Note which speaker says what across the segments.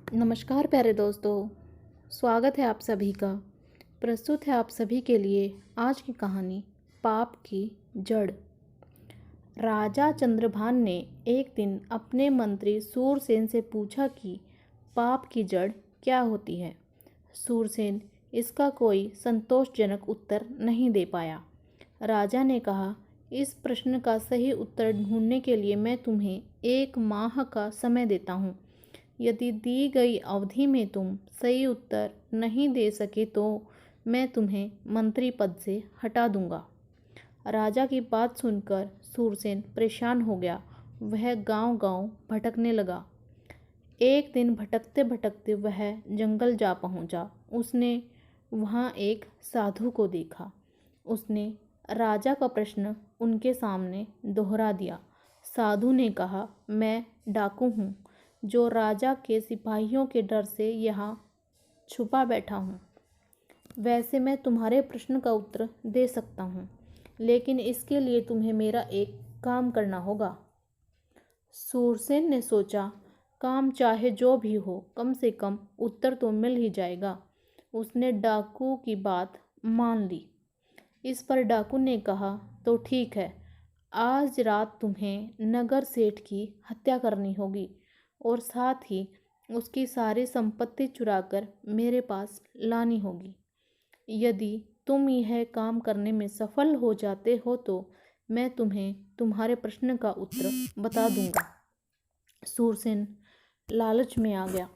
Speaker 1: नमस्कार प्यारे दोस्तों, स्वागत है आप सभी का। प्रस्तुत है आप सभी के लिए आज की कहानी पाप की जड़। राजा चंद्रभान ने एक दिन अपने मंत्री सूरसेन से पूछा कि पाप की जड़ क्या होती है। सूरसेन इसका कोई संतोषजनक उत्तर नहीं दे पाया। राजा ने कहा, इस प्रश्न का सही उत्तर ढूंढने के लिए मैं तुम्हें 1 माह का समय देता हूँ। यदि दी गई अवधि में तुम सही उत्तर नहीं दे सके तो मैं तुम्हें मंत्री पद से हटा दूंगा। राजा की बात सुनकर सूरसेन परेशान हो गया। वह गांव-गांव भटकने लगा। एक दिन भटकते भटकते वह जंगल जा पहुंचा। उसने वहां एक साधु को देखा। उसने राजा का प्रश्न उनके सामने दोहरा दिया। साधु ने कहा, मैं डाकू हूँ जो राजा के सिपाहियों के डर से यहाँ छुपा बैठा हूँ। वैसे मैं तुम्हारे प्रश्न का उत्तर दे सकता हूँ, लेकिन इसके लिए तुम्हें मेरा एक काम करना होगा। सूरसेन ने सोचा, काम चाहे जो भी हो, कम से कम उत्तर तो मिल ही जाएगा। उसने डाकू की बात मान ली। इस पर डाकू ने कहा, तो ठीक है, आज रात तुम्हें नगर सेठ की हत्या करनी होगी और साथ ही उसकी सारी संपत्ति चुराकर मेरे पास लानी होगी। यदि तुम यह काम करने में सफल हो जाते हो तो मैं तुम्हें तुम्हारे प्रश्न का उत्तर बता दूंगा। सूरसेन लालच में आ गया।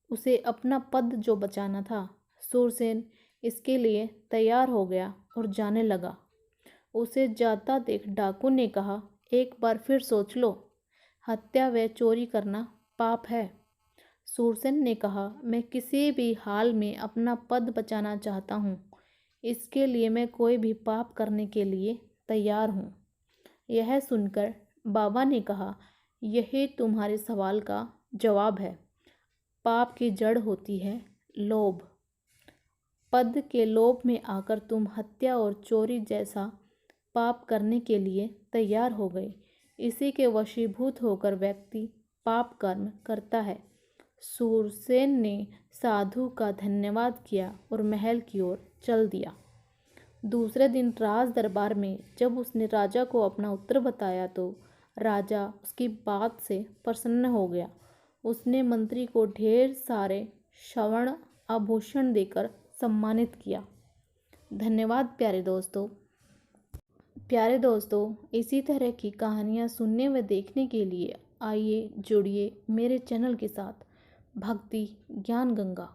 Speaker 1: उसे अपना पद जो बचाना था। सूरसेन इसके लिए तैयार हो गया और जाने लगा। उसे जाता देख डाकू ने कहा, एक बार फिर सोच लो, हत्या व चोरी करना पाप है। सूरसेन ने कहा, मैं किसी भी हाल में अपना पद बचाना चाहता हूँ। इसके लिए मैं कोई भी पाप करने के लिए तैयार हूँ। यह सुनकर बाबा ने कहा, यही तुम्हारे सवाल का जवाब है। पाप की जड़ होती है लोभ। पद के लोभ में आकर तुम हत्या और चोरी जैसा पाप करने के लिए तैयार हो गए। इसी के वशीभूत होकर व्यक्ति पाप कर्म करता है। सूरसेन ने साधु का धन्यवाद किया और महल की ओर चल दिया। दूसरे दिन राज दरबार में जब उसने राजा को अपना उत्तर बताया तो राजा उसकी बात से प्रसन्न हो गया। उसने मंत्री को ढेर सारे स्वर्ण आभूषण देकर सम्मानित किया। धन्यवाद प्यारे दोस्तों, इसी तरह की कहानियाँ सुनने व देखने के लिए आइए जुड़िए मेरे चैनल के साथ, भक्ति ज्ञान गंगा।